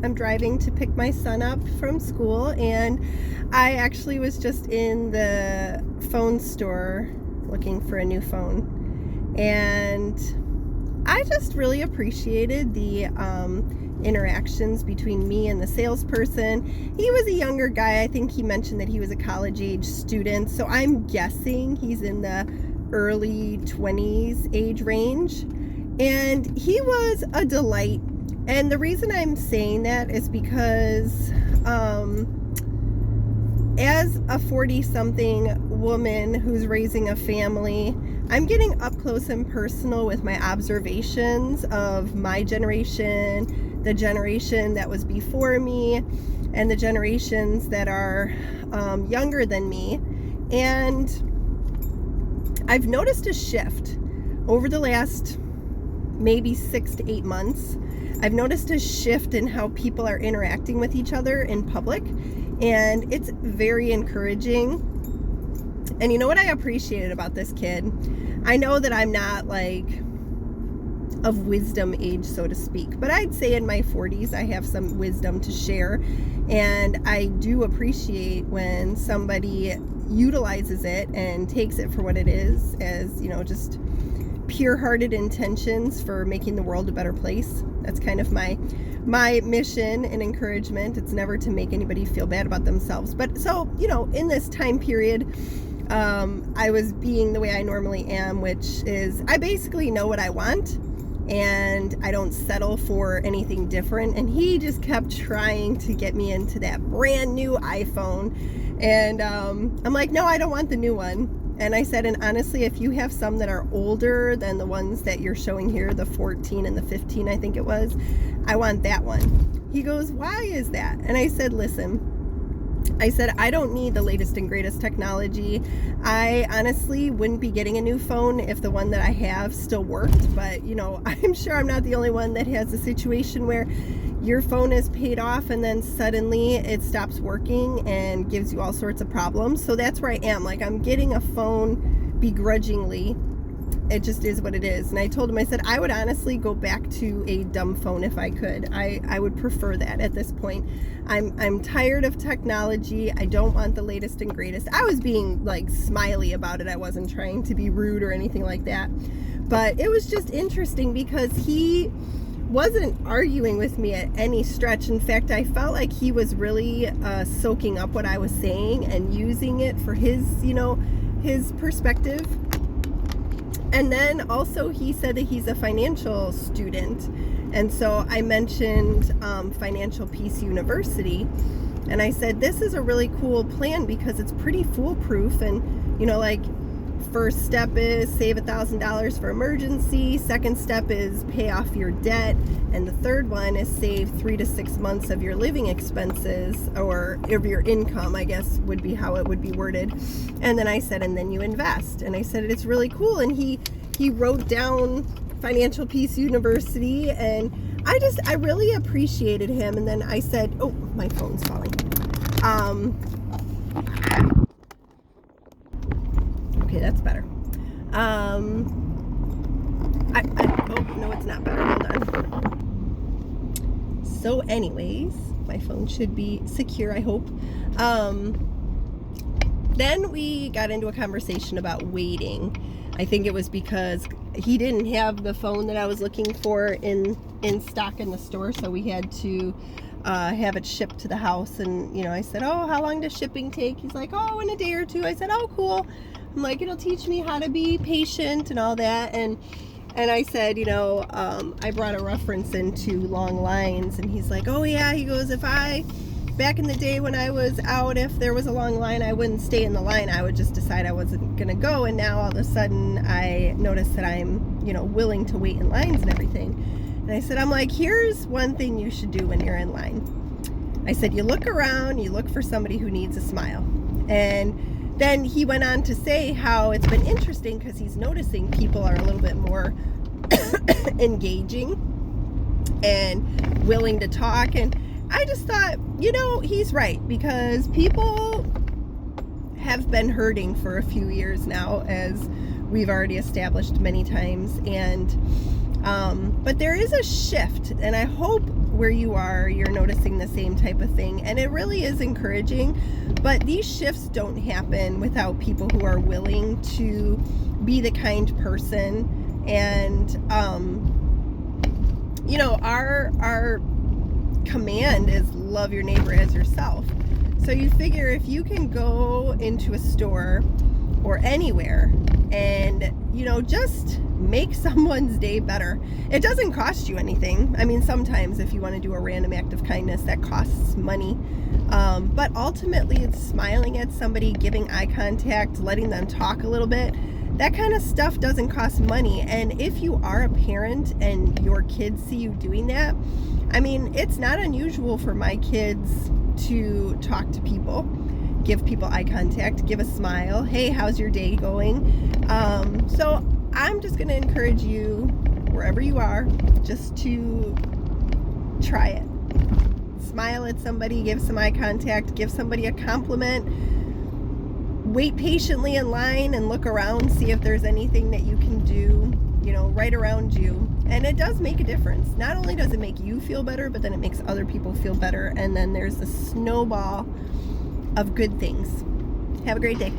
I'm driving to pick my son up from school, and I actually was just in the phone store looking for a new phone, and I just really appreciated the interactions between me and the salesperson. He was a younger guy. I think he mentioned that he was a college-age student, so I'm guessing he's in the early 20s age range, and he was a delight. And the reason I'm saying that is because as a 40-something woman who's raising a family, I'm getting up close and personal with my observations of my generation, the generation that was before me, and the generations that are younger than me. And I've noticed a shift over the last maybe 6 to 8 months. I've noticed a shift in how people are interacting with each other in public, and it's very encouraging. And you know what I appreciated about this kid? I know that I'm not like of wisdom age, so to speak, but I'd say in my 40s I have some wisdom to share, and I do appreciate when somebody utilizes it and takes it for what it is, as, you know, just pure-hearted intentions for making the world a better place. That's kind of my mission and encouragement. It's never to make anybody feel bad about themselves. But so, you know, in this time period, I was being the way I normally am, which is I basically know what I want and I don't settle for anything different. And he just kept trying to get me into that brand new iPhone. And I'm like, no, I don't want the new one. And I said, and honestly, if you have some that are older than the ones that you're showing here, the 14 and the 15, I think it was, I want that one. He goes, why is that? And I said, listen, I said, I don't need the latest and greatest technology. I honestly wouldn't be getting a new phone if the one that I have still worked. But, you know, I'm sure I'm not the only one that has a situation where your phone is paid off and then suddenly it stops working and gives you all sorts of problems. So that's where I am. Like, I'm getting a phone begrudgingly. It just is what it is. And I told him, I said, I would honestly go back to a dumb phone if I could. I would prefer that at this point. I'm tired of technology. I don't want the latest and greatest. I was being like smiley about it. I wasn't trying to be rude or anything like that. But it was just interesting because he wasn't arguing with me at any stretch. In fact, I felt like he was really soaking up what I was saying and using it for his, you know, his perspective. And then also he said that he's a financial student. And so I mentioned Financial Peace University. And I said, this is a really cool plan because it's pretty foolproof. And, you know, like, first step is save $1,000 for emergency. Second step is pay off your debt. And the third one is save 3 to 6 months of your living expenses, or of your income, I guess would be how it would be worded. And then I said, and then you invest. And I said, it's really cool. And he wrote down Financial Peace University, and I really appreciated him. And then I said, oh, my phone's falling. Okay, that's better. Oh, no, it's not better. Hold on. So anyways, my phone should be secure, I hope. Then we got into a conversation about waiting. I think it was because he didn't have the phone that I was looking for in stock in the store, so we had to have it shipped to the house. And, you know, I said, oh, how long does shipping take? He's like, oh, in a day or two. I said, oh, cool. I'm like, it'll teach me how to be patient and all that. And I said, you know, I brought a reference into long lines, and he's like, oh yeah. He goes, back in the day when I was out, if there was a long line, I wouldn't stay in the line. I would just decide I wasn't gonna go. And now all of a sudden I notice that I'm, you know, willing to wait in lines and everything. And I said, I'm like, here's one thing you should do when you're in line. I said, you look around, you look for somebody who needs a smile. And then he went on to say how it's been interesting because he's noticing people are a little bit more engaging and willing to talk. And I just thought, you know, he's right, because people have been hurting for a few years now, as we've already established many times. And But there is a shift, and I hope where you are, you're noticing the same type of thing, and it really is encouraging. But these shifts don't happen without people who are willing to be the kind person. And you know, our command is love your neighbor as yourself. So you figure if you can go into a store or anywhere and, you know, just make someone's day better. It doesn't cost you anything. I mean, sometimes if you want to do a random act of kindness, that costs money. But ultimately, it's smiling at somebody, giving eye contact, letting them talk a little bit. That kind of stuff doesn't cost money. And if you are a parent and your kids see you doing that, I mean, it's not unusual for my kids to talk to people, give people eye contact, give a smile. Hey, how's your day going? So I'm just going to encourage you, wherever you are, just to try it. Smile at somebody, give some eye contact, give somebody a compliment. Wait patiently in line and look around, see if there's anything that you can do, you know, right around you. And it does make a difference. Not only does it make you feel better, but then it makes other people feel better. And then there's a snowball of good things. Have a great day.